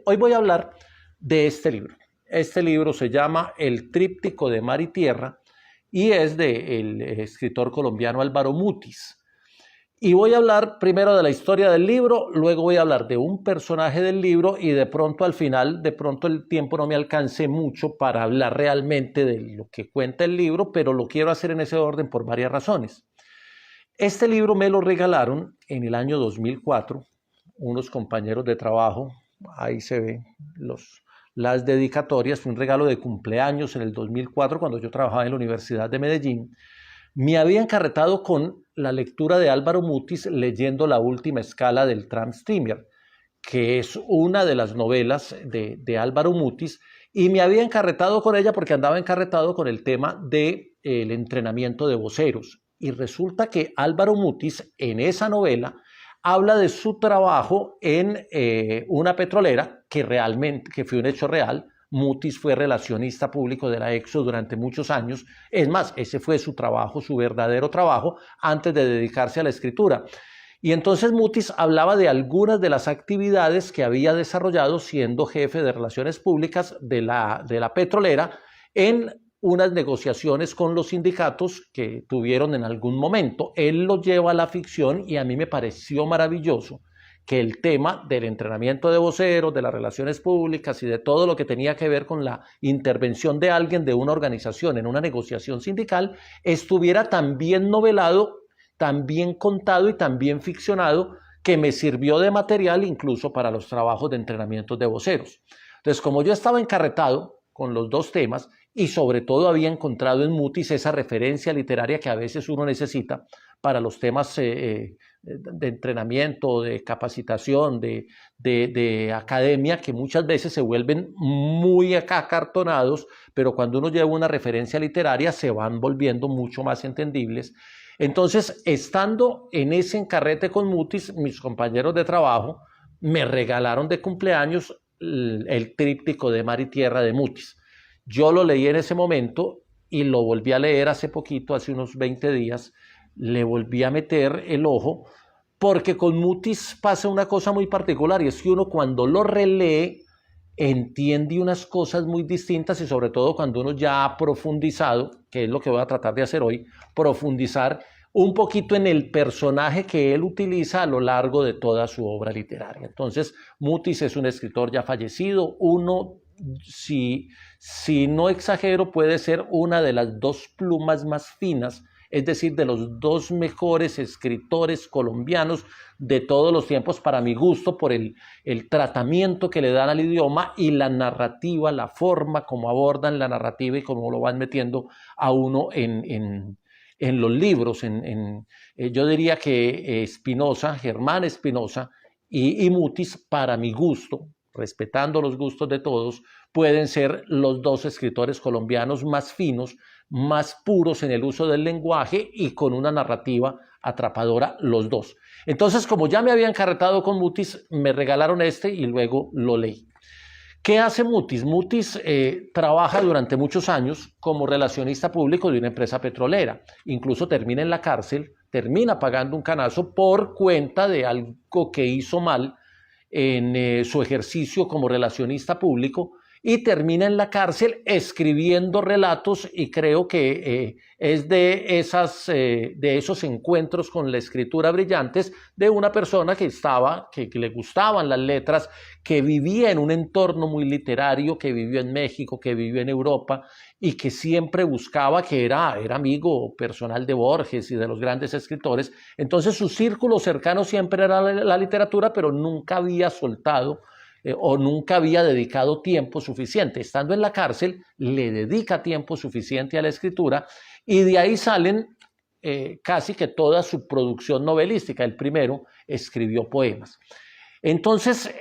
hoy voy a hablar de este libro. Este libro se llama El Tríptico de Mar y Tierra y es del escritor colombiano Álvaro Mutis. Y voy a hablar primero de la historia del libro, luego voy a hablar de un personaje del libro y de pronto al final, de pronto el tiempo no me alcance mucho para hablar realmente de lo que cuenta el libro, pero lo quiero hacer en ese orden por varias razones. Este libro me lo regalaron en el año 2004, unos compañeros de trabajo, ahí se ven las dedicatorias, fue un regalo de cumpleaños en el 2004 cuando yo trabajaba en la Universidad de Medellín. Me había encarretado con la lectura de Álvaro Mutis leyendo La última escala del Tramsteamer, que es una de las novelas de Álvaro Mutis, y me había encarretado con ella porque andaba encarretado con el tema del entrenamiento de voceros. Y resulta que Álvaro Mutis en esa novela habla de su trabajo en una petrolera que fue un hecho real. Mutis fue relacionista público de la Exxon durante muchos años. Es más, ese fue su trabajo, su verdadero trabajo, antes de dedicarse a la escritura. Y entonces Mutis hablaba de algunas de las actividades que había desarrollado siendo jefe de relaciones públicas de la petrolera en unas negociaciones con los sindicatos que tuvieron en algún momento. Él lo lleva a la ficción y a mí me pareció maravilloso que el tema del entrenamiento de voceros, de las relaciones públicas y de todo lo que tenía que ver con la intervención de alguien de una organización en una negociación sindical estuviera tan bien novelado, tan bien contado y tan bien ficcionado que me sirvió de material incluso para los trabajos de entrenamiento de voceros. Entonces, como yo estaba encarretado con los dos temas y sobre todo había encontrado en Mutis esa referencia literaria que a veces uno necesita para los temas de entrenamiento, de capacitación, de academia, que muchas veces se vuelven muy acartonados, pero cuando uno lleva una referencia literaria se van volviendo mucho más entendibles. Entonces, estando en ese encarrete con Mutis, mis compañeros de trabajo me regalaron de cumpleaños el Tríptico de Mar y Tierra de Mutis. Yo lo leí en ese momento y lo volví a leer hace poquito, hace unos 20 días, le volví a meter el ojo, porque con Mutis pasa una cosa muy particular y es que uno cuando lo relee entiende unas cosas muy distintas y sobre todo cuando uno ya ha profundizado, que es lo que voy a tratar de hacer hoy, profundizar un poquito en el personaje que él utiliza a lo largo de toda su obra literaria. Entonces, Mutis es un escritor ya fallecido, si no exagero, puede ser una de las dos plumas más finas, es decir, de los dos mejores escritores colombianos de todos los tiempos para mi gusto, por el tratamiento que le dan al idioma y la narrativa, la forma como abordan la narrativa y cómo lo van metiendo a uno en los libros. Yo diría que Germán Espinosa y Mutis, para mi gusto, respetando los gustos de todos, pueden ser los dos escritores colombianos más finos, más puros en el uso del lenguaje y con una narrativa atrapadora los dos. Entonces, como ya me había encarretado con Mutis, me regalaron este y luego lo leí. ¿Qué hace Mutis? Mutis trabaja durante muchos años como relacionista público de una empresa petrolera. Incluso termina en la cárcel, termina pagando un canazo por cuenta de algo que hizo mal en su ejercicio como relacionista público y termina en la cárcel escribiendo relatos y creo que es de esos encuentros con la escritura brillantes de una persona que le gustaban las letras, que vivía en un entorno muy literario, que vivió en México, que vivió en Europa y que siempre buscaba, que era amigo personal de Borges y de los grandes escritores. Entonces su círculo cercano siempre era la literatura, pero nunca había soltado o nunca había dedicado tiempo suficiente. Estando en la cárcel, le dedica tiempo suficiente a la escritura y de ahí salen casi que toda su producción novelística. El primero escribió poemas. Entonces,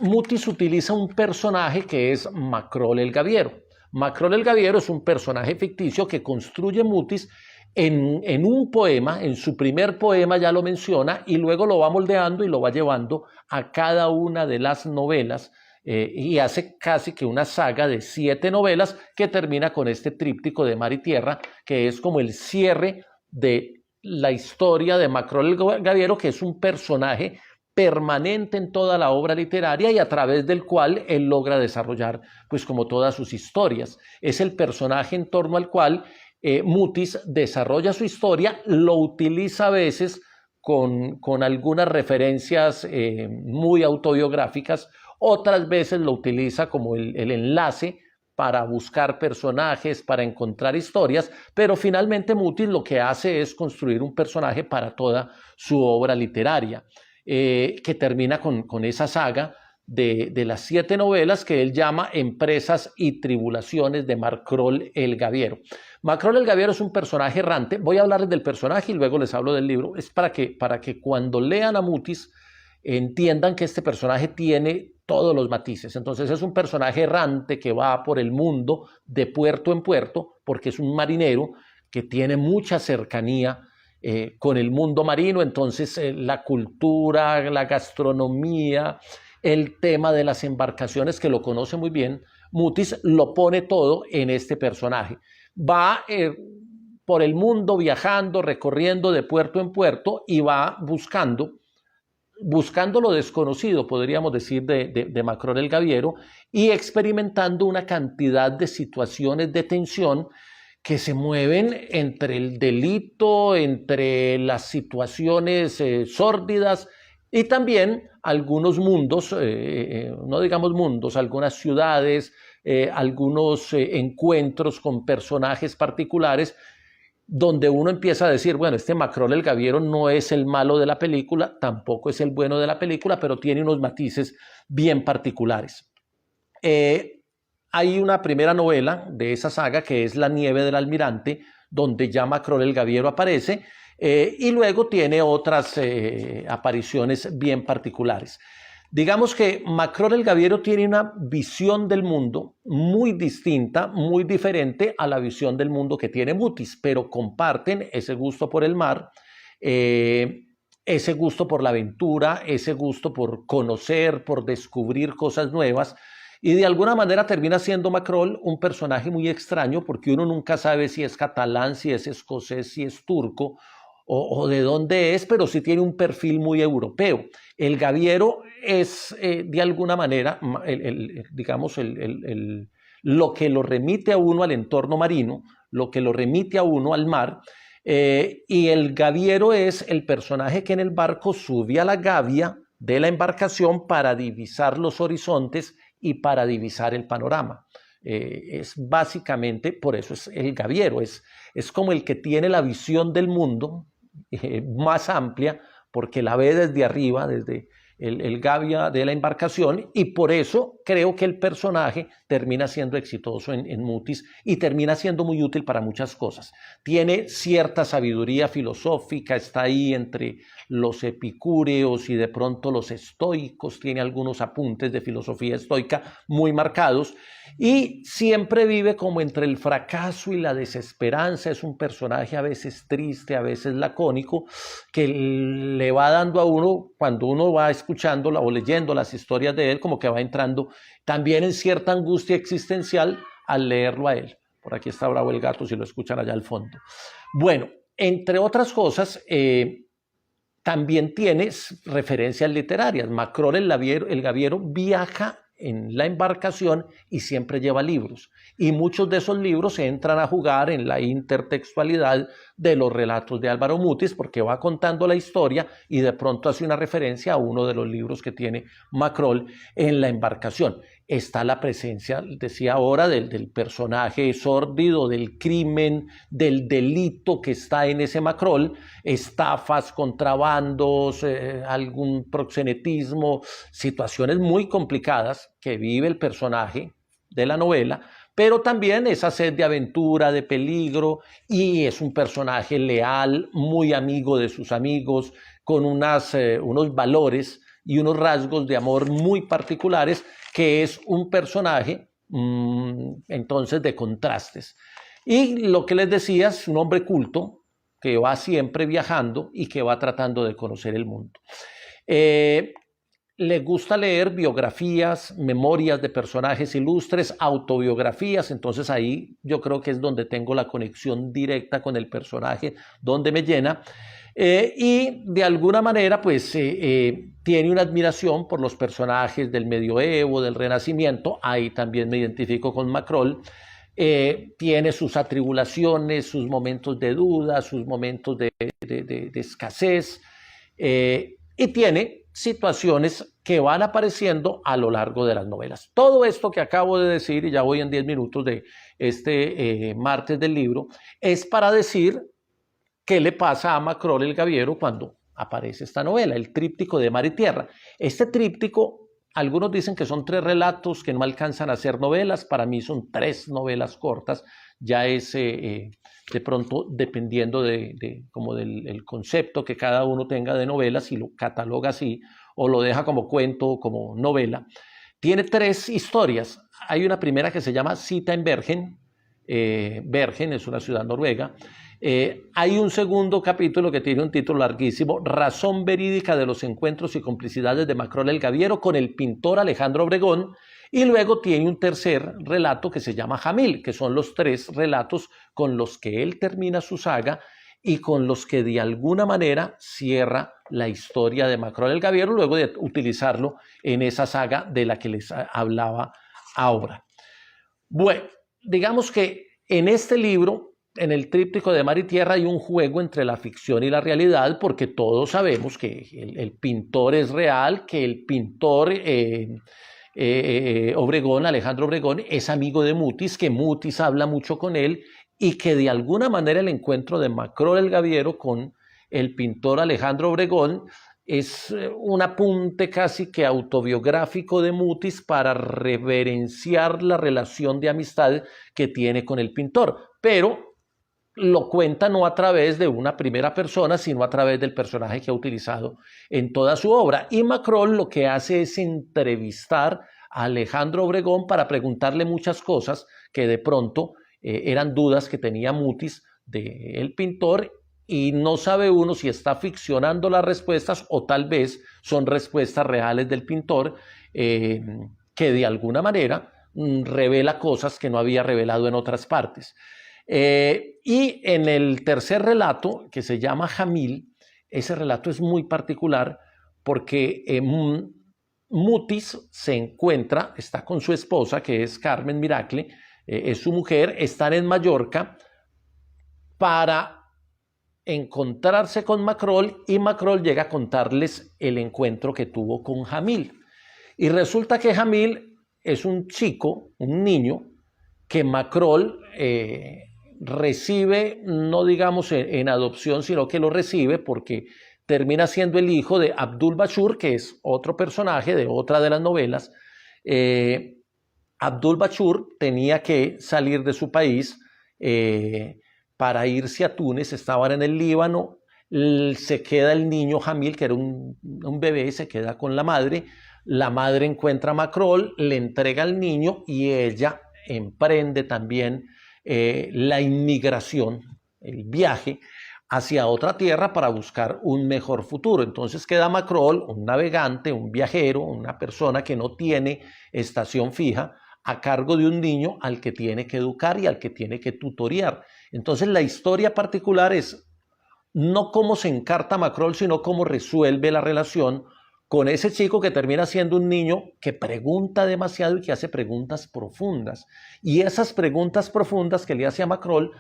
Mutis utiliza un personaje que es Macrol el Gaviero. Macrol el Gaviero es un personaje ficticio que construye Mutis en un poema, en su primer poema ya lo menciona y luego lo va moldeando y lo va llevando a cada una de las novelas y hace casi que una saga de 7 novelas que termina con este tríptico de Mar y Tierra, que es como el cierre de la historia de Macrol el Gaviero, que es un personaje permanente en toda la obra literaria y a través del cual él logra desarrollar, pues como todas sus historias. Es el personaje en torno al cual Mutis desarrolla su historia, lo utiliza a veces con algunas referencias muy autobiográficas, otras veces lo utiliza como el enlace para buscar personajes, para encontrar historias, pero finalmente Mutis lo que hace es construir un personaje para toda su obra literaria, que termina con esa saga de las 7 novelas que él llama Empresas y Tribulaciones de Macrol el Gaviero. Macrol el Gaviero es un personaje errante. Voy a hablarles del personaje y luego les hablo del libro. Es para que cuando lean a Mutis entiendan que este personaje tiene todos los matices. Entonces es un personaje errante que va por el mundo de puerto en puerto porque es un marinero que tiene mucha cercanía con el mundo marino. Entonces la cultura, la gastronomía, el tema de las embarcaciones, que lo conoce muy bien, Mutis lo pone todo en este personaje. Va por el mundo viajando, recorriendo de puerto en puerto y va buscando lo desconocido, podríamos decir, de Macrol el Gaviero, y experimentando una cantidad de situaciones de tensión que se mueven entre el delito, entre las situaciones sórdidas y también algunos mundos, no digamos mundos, algunas ciudades, algunos encuentros con personajes particulares donde uno empieza a decir, bueno, este Macrol el Gaviero no es el malo de la película, tampoco es el bueno de la película, pero tiene unos matices bien particulares. Hay una primera novela de esa saga que es La nieve del almirante, donde ya Macrol el Gaviero aparece, y luego tiene otras apariciones bien particulares. Digamos que Macrol el Gaviero tiene una visión del mundo muy distinta, muy diferente a la visión del mundo que tiene Mutis, pero comparten ese gusto por el mar, ese gusto por la aventura, ese gusto por conocer, por descubrir cosas nuevas, y de alguna manera termina siendo Macrol un personaje muy extraño porque uno nunca sabe si es catalán, si es escocés, si es turco o de dónde es, pero sí tiene un perfil muy europeo. El Gaviero es de alguna manera, digamos, lo que lo remite a uno al entorno marino, lo que lo remite a uno al mar, y el Gaviero es el personaje que en el barco sube a la gavia de la embarcación para divisar los horizontes y para divisar el panorama. Es básicamente, por eso es el Gaviero, es como el que tiene la visión del mundo más amplia, porque la ve desde arriba, desde el gavia de la embarcación, y por eso creo que el personaje termina siendo exitoso en Mutis y termina siendo muy útil para muchas cosas. Tiene cierta sabiduría filosófica, está ahí entre los epicúreos y de pronto los estoicos, tiene algunos apuntes de filosofía estoica muy marcados, y siempre vive como entre el fracaso y la desesperanza. Es un personaje a veces triste, a veces lacónico, que le va dando a uno, cuando uno va escuchando o leyendo las historias de él, como que va entrando también en cierta angustia existencial al leerlo a él. Por aquí está bravo el gato, si lo escuchan allá al fondo. Bueno, entre otras cosas, también tiene referencias literarias. Macrol el Gaviero viaja en la embarcación y siempre lleva libros. Y muchos de esos libros entran a jugar en la intertextualidad de los relatos de Álvaro Mutis, porque va contando la historia y de pronto hace una referencia a uno de los libros que tiene Macrol en la embarcación. Está la presencia, decía ahora, del personaje sórdido, del crimen, del delito que está en ese Macrol, estafas, contrabandos, algún proxenetismo, situaciones muy complicadas que vive el personaje de la novela, pero también esa sed de aventura, de peligro, y es un personaje leal, muy amigo de sus amigos, con unos valores y unos rasgos de amor muy particulares, que es un personaje entonces de contrastes. Y lo que les decía, es un hombre culto que va siempre viajando y que va tratando de conocer el mundo. le gusta leer biografías, memorias de personajes ilustres, autobiografías, entonces ahí yo creo que es donde tengo la conexión directa con el personaje, donde me llena. Y de alguna manera pues tiene una admiración por los personajes del medioevo, del Renacimiento, ahí también me identifico con Macrol. Tiene sus atribulaciones, sus momentos de duda, sus momentos de escasez, y tiene situaciones que van apareciendo a lo largo de las novelas. Todo esto que acabo de decir, y ya voy en 10 minutos de este martes del libro, es para decir qué le pasa a Macrol el Gaviero cuando aparece esta novela, el tríptico de Mar y Tierra. Este tríptico, algunos dicen que son 3 relatos que no alcanzan a ser novelas, para mí son 3 novelas cortas, ya es de pronto dependiendo como del concepto que cada uno tenga de novela, si lo cataloga así o lo deja como cuento o como novela. Tiene 3 historias. Hay una primera que se llama Cita en Bergen. Bergen es una ciudad noruega. Hay un segundo capítulo que tiene un título larguísimo, Razón verídica de los encuentros y complicidades de Macrol el Gaviero con el pintor Alejandro Obregón, y luego tiene un tercer relato que se llama Jamil, que son los 3 relatos con los que él termina su saga y con los que de alguna manera cierra la historia de Macrol el Gaviero, luego de utilizarlo en esa saga de la que les hablaba ahora. Bueno, digamos que en este libro, en el tríptico de Mar y Tierra, hay un juego entre la ficción y la realidad, porque todos sabemos que el pintor es real, que el pintor Obregón, Alejandro Obregón, es amigo de Mutis, que Mutis habla mucho con él, y que de alguna manera el encuentro de Macrol el Gaviero con el pintor Alejandro Obregón es un apunte casi que autobiográfico de Mutis para reverenciar la relación de amistad que tiene con el pintor, pero lo cuenta no a través de una primera persona, sino a través del personaje que ha utilizado en toda su obra. Y Macrol lo que hace es entrevistar a Alejandro Obregón para preguntarle muchas cosas que de pronto eran dudas que tenía Mutis del pintor, y no sabe uno si está ficcionando las respuestas o tal vez son respuestas reales del pintor, que de alguna manera revela cosas que no había revelado en otras partes. Y en el tercer relato, que se llama Jamil, ese relato es muy particular porque Mutis se encuentra, está con su esposa, que es Carmen Miracle, es su mujer, están en Mallorca para encontrarse con Macrol, y Macrol llega a contarles el encuentro que tuvo con Jamil. Y resulta que Jamil es un chico, un niño, que Macrol recibe, no digamos en adopción, sino que lo recibe porque termina siendo el hijo de Abdul Bashur, que es otro personaje de otra de las novelas. Abdul Bashur tenía que salir de su país para irse a Túnez, estaban en el Líbano, se queda el niño Jamil, que era un bebé, se queda con la madre encuentra a Macrol, le entrega al niño y ella emprende también la inmigración, el viaje hacia otra tierra para buscar un mejor futuro. Entonces queda Macrol, un navegante, un viajero, una persona que no tiene estación fija, a cargo de un niño al que tiene que educar y al que tiene que tutorear. Entonces la historia particular es no cómo se encarta Macrol, sino cómo resuelve la relación con ese chico que termina siendo un niño que pregunta demasiado y que hace preguntas profundas. Y esas preguntas profundas que le hace a Macrol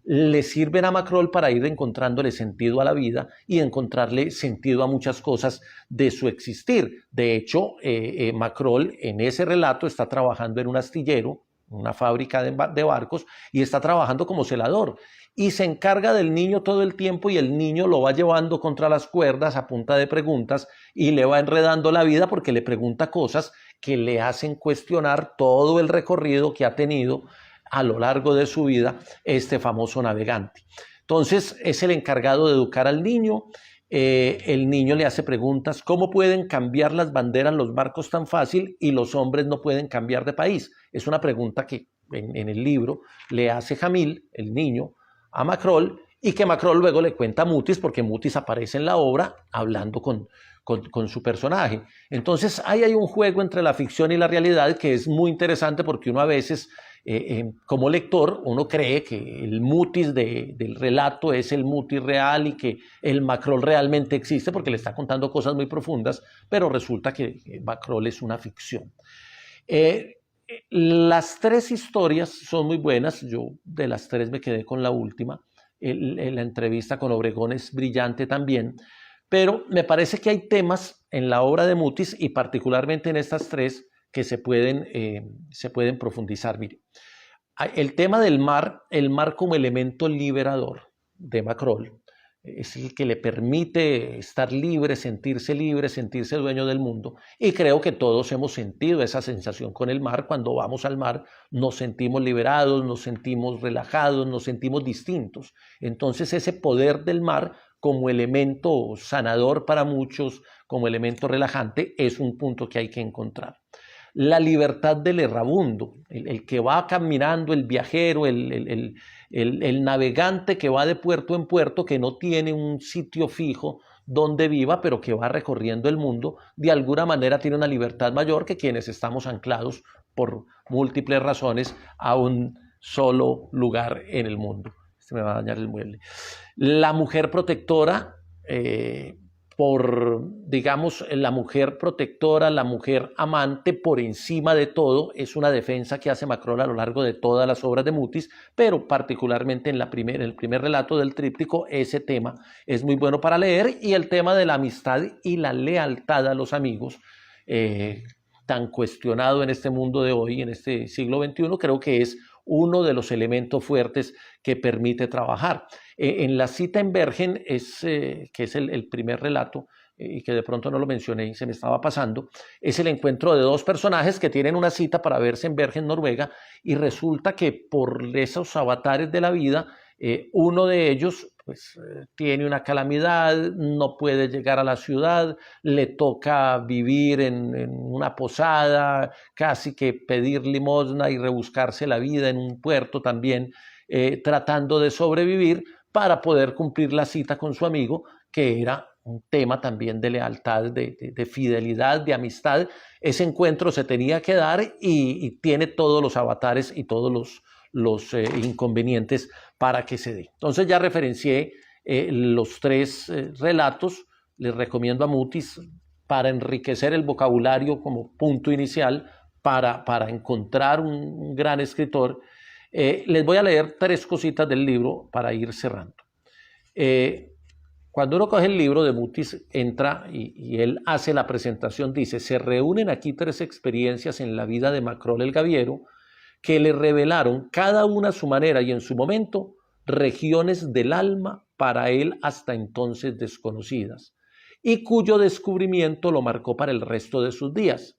le sirven a Macrol para ir encontrándole sentido a la vida y encontrarle sentido a muchas cosas de su existir. De hecho, Macrol en ese relato está trabajando en un astillero, una fábrica de barcos, y está trabajando como celador. Y se encarga del niño todo el tiempo, y el niño lo va llevando contra las cuerdas a punta de preguntas y le va enredando la vida porque le pregunta cosas que le hacen cuestionar todo el recorrido que ha tenido a lo largo de su vida este famoso navegante. Entonces es el encargado de educar al niño. El niño le hace preguntas: ¿cómo pueden cambiar las banderas los barcos tan fácil y los hombres no pueden cambiar de país? Es una pregunta que en el libro le hace Jamil, el niño, a Macrol, y que Macrol luego le cuenta a Mutis, porque Mutis aparece en la obra hablando con con su personaje. Entonces ahí hay un juego entre la ficción y la realidad que es muy interesante, porque uno a veces, como lector, uno cree que el mutis del relato es el mutis real y que el Macrol realmente existe porque le está contando cosas muy profundas, pero resulta que Macrol es una ficción. Las tres historias son muy buenas. Yo de las tres me quedé con la última. La entrevista con Obregón es brillante también, pero me parece que hay temas en la obra de Mutis y particularmente en estas tres que se pueden profundizar. Mire, el tema del mar, el mar como elemento liberador de Macrol, es el que le permite estar libre, sentirse dueño del mundo. Y creo que todos hemos sentido esa sensación con el mar. Cuando vamos al mar nos sentimos liberados, nos sentimos relajados, nos sentimos distintos. Entonces ese poder del mar como elemento sanador para muchos, como elemento relajante, es un punto que hay que encontrar. La libertad del errabundo, el que va caminando, el viajero, el navegante que va de puerto en puerto, que no tiene un sitio fijo donde viva, pero que va recorriendo el mundo, de alguna manera tiene una libertad mayor que quienes estamos anclados por múltiples razones a un solo lugar en el mundo. Se me va a dañar el mueble. La mujer protectora, digamos, la mujer protectora, la mujer amante por encima de todo, es una defensa que hace Macrol a lo largo de todas las obras de Mutis, pero particularmente en el primer relato del tríptico, ese tema es muy bueno para leer, y el tema de la amistad y la lealtad a los amigos, tan cuestionado en este mundo de hoy, en este siglo XXI, creo que es uno de los elementos fuertes que permite trabajar. En la cita en Bergen, que es el primer relato, y que de pronto no lo mencioné y se me estaba pasando, es el encuentro de dos personajes que tienen una cita para verse en Bergen, Noruega, y resulta que por esos avatares de la vida, uno de ellos pues, tiene una calamidad, no puede llegar a la ciudad, le toca vivir en una posada, casi que pedir limosna y rebuscarse la vida en un puerto también, tratando de sobrevivir para poder cumplir la cita con su amigo, que era un tema también de lealtad, de fidelidad, de amistad. Ese encuentro se tenía que dar y tiene todos los avatares y todos los inconvenientes para que se dé. Entonces ya referencié los tres relatos. Les recomiendo a Mutis para enriquecer el vocabulario como punto inicial, para encontrar un gran escritor. Les voy a leer tres cositas del libro para ir cerrando. Cuando uno coge el libro de Mutis, entra y él hace la presentación, dice: se reúnen aquí tres experiencias en la vida de Macrol el Gaviero que le revelaron, cada una a su manera y en su momento, regiones del alma para él hasta entonces desconocidas, y cuyo descubrimiento lo marcó para el resto de sus días.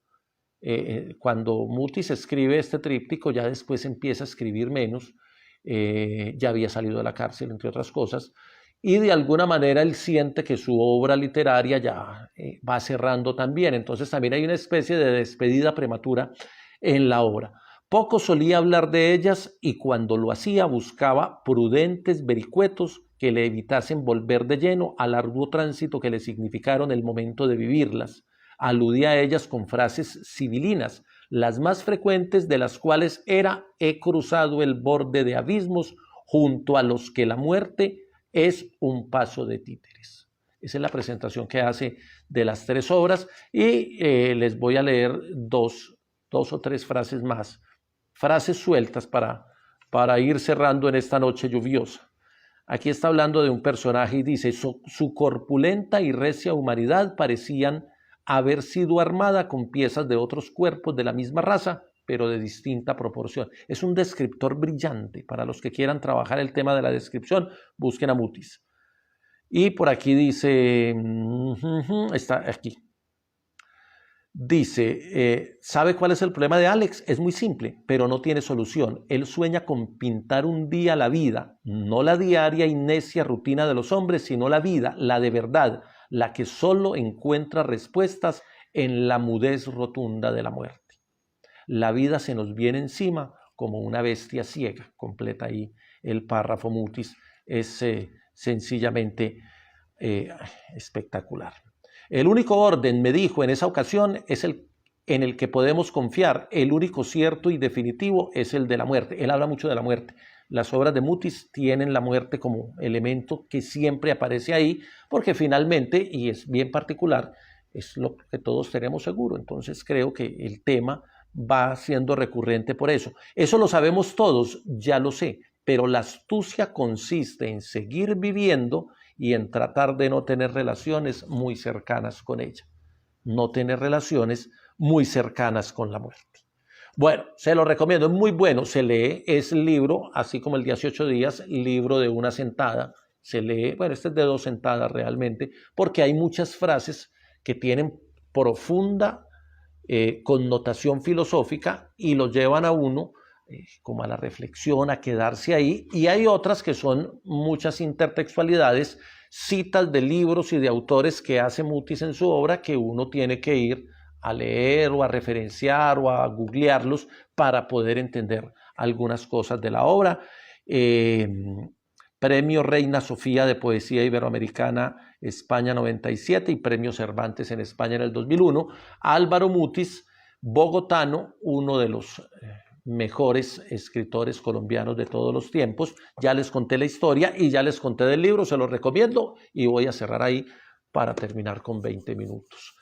Cuando Mutis escribe este tríptico, ya después empieza a escribir menos, ya había salido de la cárcel, entre otras cosas, y de alguna manera él siente que su obra literaria ya va cerrando también. Entonces también hay una especie de despedida prematura en la obra. Poco solía hablar de ellas, y cuando lo hacía buscaba prudentes vericuetos que le evitasen volver de lleno al arduo tránsito que le significaron el momento de vivirlas. Aludía a ellas con frases sibilinas, las más frecuentes de las cuales era: he cruzado el borde de abismos junto a los que la muerte es un paso de títeres. Esa es la presentación que hace de las tres obras, y les voy a leer dos o tres frases más, frases sueltas para ir cerrando en esta noche lluviosa. Aquí está hablando de un personaje y dice: su corpulenta y recia humanidad parecían haber sido armada con piezas de otros cuerpos de la misma raza, pero de distinta proporción. Es un descriptor brillante. Para los que quieran trabajar el tema de la descripción, busquen a Mutis. Y por aquí dice, está aquí. Dice, ¿sabe cuál es el problema de Alex? Es muy simple, pero no tiene solución. Él sueña con pintar un día la vida, no la diaria y necia rutina de los hombres, sino la vida, la de verdad, la que solo encuentra respuestas en la mudez rotunda de la muerte. La vida se nos viene encima como una bestia ciega. Completa ahí el párrafo Mutis. Es sencillamente espectacular. El único orden, me dijo en esa ocasión, es el en el que podemos confiar. El único cierto y definitivo es el de la muerte. Él habla mucho de la muerte. Las obras de Mutis tienen la muerte como elemento que siempre aparece ahí, porque finalmente, y es bien particular, es lo que todos tenemos seguro. Entonces creo que el tema va siendo recurrente por eso. Eso lo sabemos todos, ya lo sé, pero la astucia consiste en seguir viviendo y en tratar de no tener relaciones muy cercanas con ella. No tener relaciones muy cercanas con la muerte. Bueno, se lo recomiendo, es muy bueno, se lee, es libro, así como el 18 días, libro de una sentada, se lee, bueno, este es de 2 sentadas realmente, porque hay muchas frases que tienen profunda connotación filosófica y lo llevan a uno como a la reflexión, a quedarse ahí, y hay otras que son muchas intertextualidades, citas de libros y de autores que hace Mutis en su obra que uno tiene que ir a leer o a referenciar o a googlearlos para poder entender algunas cosas de la obra. Premio Reina Sofía de Poesía Iberoamericana España 97 y Premio Cervantes en España en el 2001. Álvaro Mutis, bogotano, uno de los mejores escritores colombianos de todos los tiempos. Ya les conté la historia y ya les conté del libro, se los recomiendo y voy a cerrar ahí para terminar con 20 minutos.